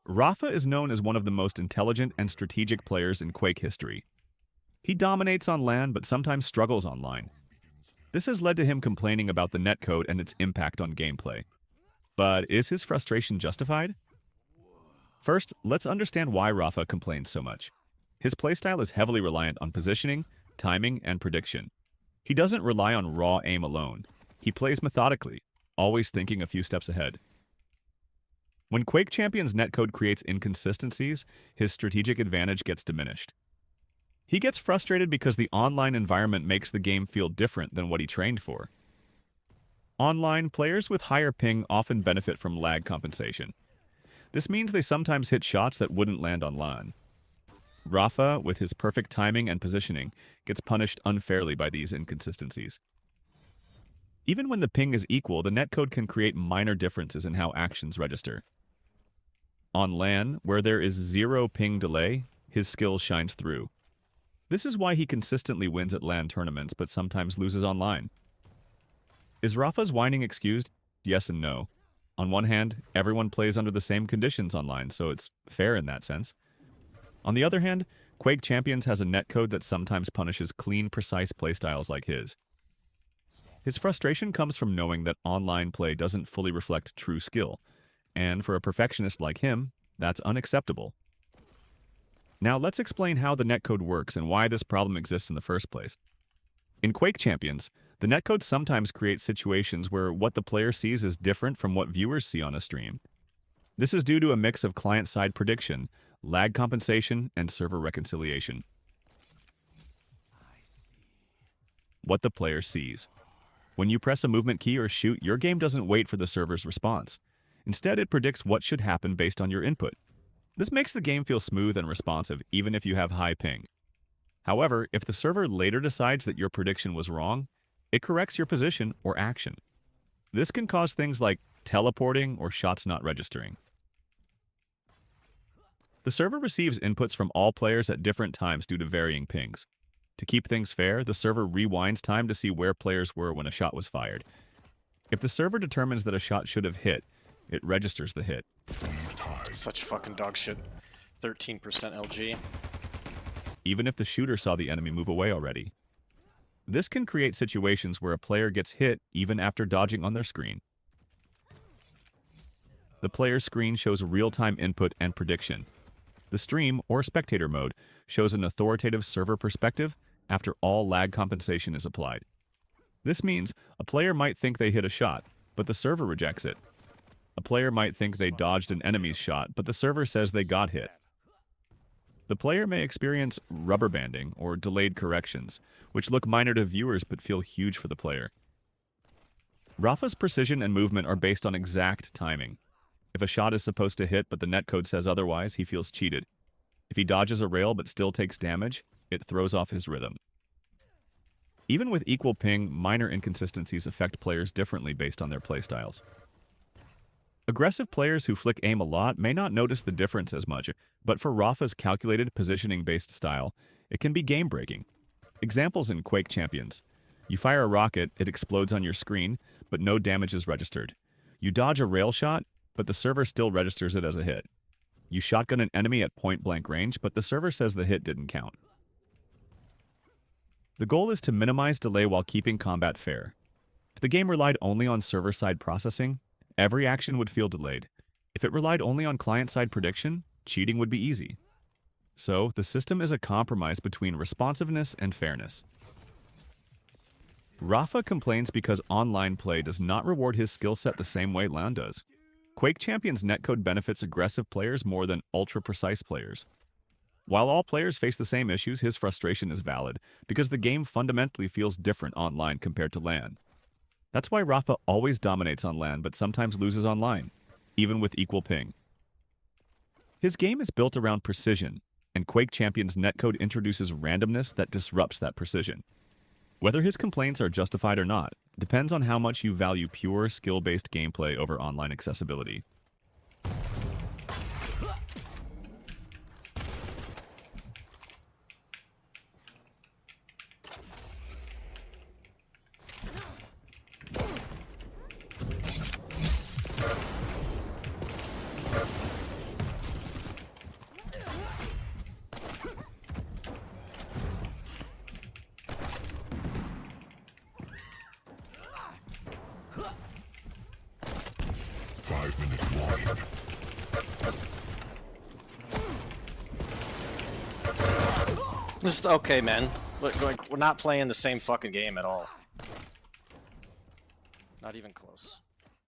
Rafa is known as one of the most intelligent and strategic players in Quake history. He dominates on LAN but sometimes struggles online. This has led to him complaining about the netcode and its impact on gameplay. But is his frustration justified? First, let's understand why Rafa complains so much. His playstyle is heavily reliant on positioning, timing, and prediction. He doesn't rely on raw aim alone. He plays methodically, always thinking a few steps ahead. When Quake Champions netcode creates inconsistencies, his strategic advantage gets diminished. He gets frustrated because the online environment makes the game feel different than what he trained for. Online, players with higher ping often benefit from lag compensation. This means they sometimes hit shots that wouldn't land on LAN. Rafa, with his perfect timing and positioning, gets punished unfairly by these inconsistencies. Even when the ping is equal, the netcode can create minor differences in how actions register. On LAN, where there is zero ping delay, his skill shines through. This is why he consistently wins at LAN tournaments but sometimes loses online. Is Rafa's whining excused? Yes and no. On one hand, everyone plays under the same conditions online, so it's fair in that sense. On the other hand, Quake Champions has a netcode that sometimes punishes clean, precise playstyles like his. His frustration comes from knowing that online play doesn't fully reflect true skill, and for a perfectionist like him, that's unacceptable. Now let's explain how the netcode works and why this problem exists in the first place. In Quake Champions, the netcode sometimes creates situations where what the player sees is different from what viewers see on a stream. This is due to a mix of client-side prediction, lag compensation, and server reconciliation. What the player sees. When you press a movement key or shoot, your game doesn't wait for the server's response. Instead, it predicts what should happen based on your input. This makes the game feel smooth and responsive, even if you have high ping. However, if the server later decides that your prediction was wrong, it corrects your position or action. This can cause things like teleporting or shots not registering. The server receives inputs from all players at different times due to varying pings. To keep things fair, the server rewinds time to see where players were when a shot was fired. If the server determines that a shot should have hit, it registers the hit. Such fucking dog shit. 13% LG. Even if the shooter saw the enemy move away already. This can create situations where a player gets hit even after dodging on their screen. The player's screen shows real-time input and prediction. The stream, or spectator mode, shows an authoritative server perspective after all lag compensation is applied. This means a player might think they hit a shot, but the server rejects it. A player might think they dodged an enemy's shot, but the server says they got hit. The player may experience rubber banding or delayed corrections, which look minor to viewers but feel huge for the player. Rafa's precision and movement are based on exact timing. If a shot is supposed to hit but the netcode says otherwise, he feels cheated. If he dodges a rail but still takes damage, it throws off his rhythm. Even with equal ping, minor inconsistencies affect players differently based on their playstyles. Aggressive players who flick aim a lot may not notice the difference as much, but for Rafa's calculated positioning-based style, it can be game-breaking. Examples in Quake Champions. You fire a rocket, it explodes on your screen, but no damage is registered. You dodge a rail shot, but the server still registers it as a hit. You shotgun an enemy at point-blank range, but the server says the hit didn't count. The goal is to minimize delay while keeping combat fair. If the game relied only on server-side processing, every action would feel delayed. If it relied only on client-side prediction, cheating would be easy. So, the system is a compromise between responsiveness and fairness. Rafa complains because online play does not reward his skill set the same way LAN does. Quake Champions netcode benefits aggressive players more than ultra-precise players. While all players face the same issues, his frustration is valid, because the game fundamentally feels different online compared to LAN. That's why Rafa always dominates on LAN but sometimes loses online, even with equal ping. His game is built around precision, and Quake Champions netcode introduces randomness that disrupts that precision. Whether his complaints are justified or not depends on how much you value pure, skill-based gameplay over online accessibility. Just okay, man. Look, like we're not playing the same fucking game at all. Not even close.